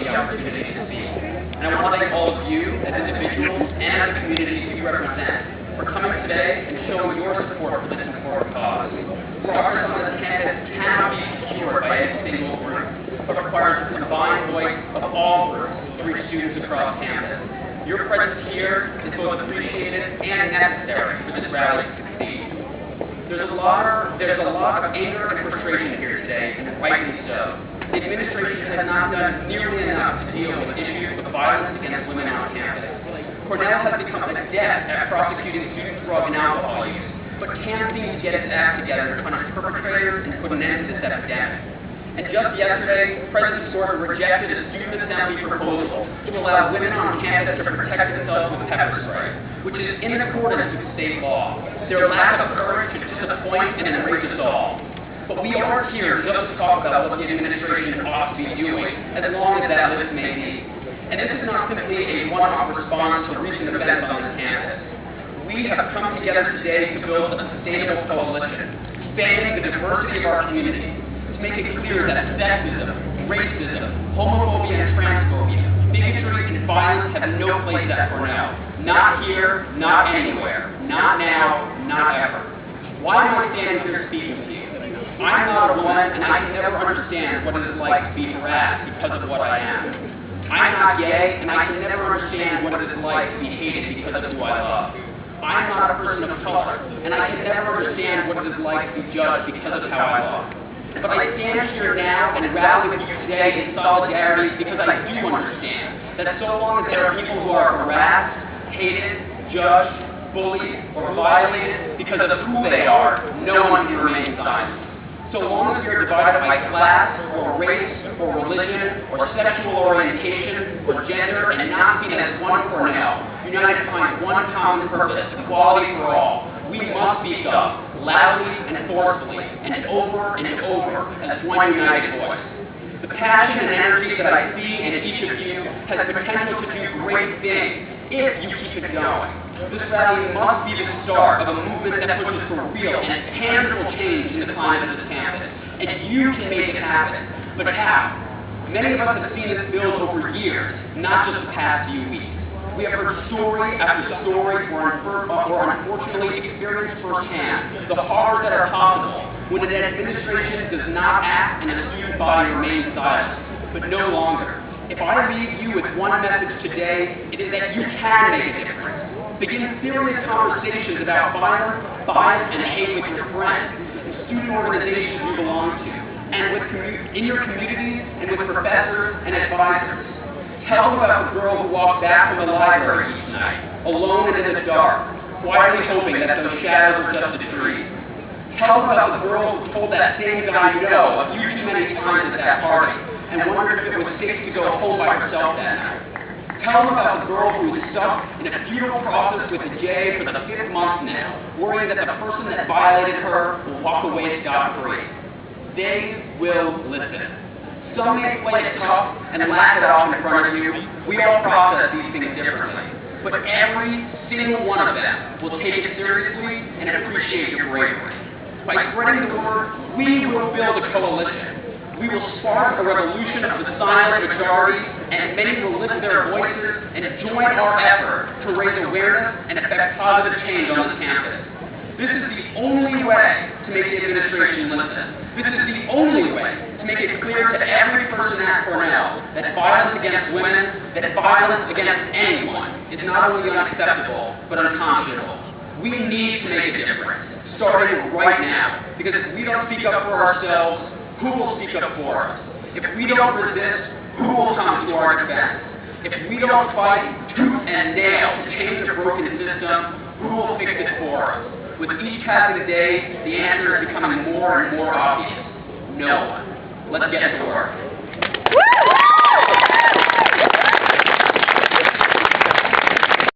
me the opportunity to speak. And I want to thank all of you as individuals and as the communities you represent for coming today and showing your support for this important cause. Progress on this campus cannot be secured by any single group, but requires the combined voice of all groups to reach students across campus. Your presence here is both appreciated and necessary for this rally to succeed. There's a lot of anger and frustration here today, and rightly so. The administration has not done nearly enough to deal with issues of violence against women on campus. Cornell has become adept at prosecuting student drug and alcohol use, but can't seem to get its act together to punish perpetrators and put an end to this epidemic. And just yesterday, President Gordon rejected a student assembly proposal to allow women on campus to protect themselves with pepper spray, which is in accordance with state law. Their lack of courage to disappoint and enrage us all. But we aren't here just to talk about what the administration ought to be doing, as long as that list may be. And this is not simply a one-off response to recent events on this campus. We have come together today to build a sustainable coalition, spanning the diversity of our community, to make it clear that sexism, racism, homophobia and transphobia, bigotry and violence have no place at Cornell. Not here, not anywhere, not now, not ever. Why am I standing here speaking to you? I'm not a woman, and I can never understand what it is like to be harassed because of what I am. I'm not gay, and I can never understand what it is like to be hated because of who I love. I'm not a person of color, and I can never understand what it is like to be judged because of how I look. But I stand here now and rally with you today in solidarity because I do understand that so long as there are people who are harassed, hated, judged, bullied, or violated because of who they are, no one can remain silent. So long as you're divided by class, or race, or religion, or sexual orientation, or gender, and not seen as one Cornell, united to find one common purpose, equality for all, we must speak up, loudly and forcefully, and over as one united voice. The passion and energy that I see in each of you has the potential to do great things if you keep it going. This rally must be the start of a movement that pushes for real and tangible change in the climate of this campus. And you can make it happen. But how? Many of us have seen this build over years, not just the past few weeks. We have heard story after story or unfortunately experienced firsthand the horrors that are possible when an administration does not act and a student body remains silent. But no longer. If I leave you with one message today, it is that you can make a difference. Begin serious conversations about violence, bias, and hate with your friends, and student organizations you belong to, and in your communities and with professors and advisors. Tell them about the girl who walked back from the library each night, alone and in the dark, quietly hoping that those shadows were just a dream. Tell them about the girl who told that same guy no a few too many times at that party, and wondered if it was safe to go home by herself that night. Tell them about the girl who is stuck in a futile process with the J for the 5th month now, worrying that the person that violated her will walk away scot-free. They will listen. Some may play it tough and laugh it off in front of you. We all process these things differently. But every single one of them will take it seriously and appreciate your bravery. By spreading the word, we will build a coalition. We will spark a revolution of the silent majority, and many will lift their voices and join our effort to raise awareness and effect positive change on this campus. This is the only way to make the administration listen. This is the only way to make it clear to every person at Cornell that violence against women, that violence against anyone, is not only unacceptable, but unconscionable. We need to make a difference, starting right now, because if we don't speak up for ourselves, who will speak up for us? If we don't resist, who will come to our defense? If we don't fight tooth and nail to change a broken system, who will fix it for us? With each passing day, the answer is becoming more and more obvious. No one. Let's get to work.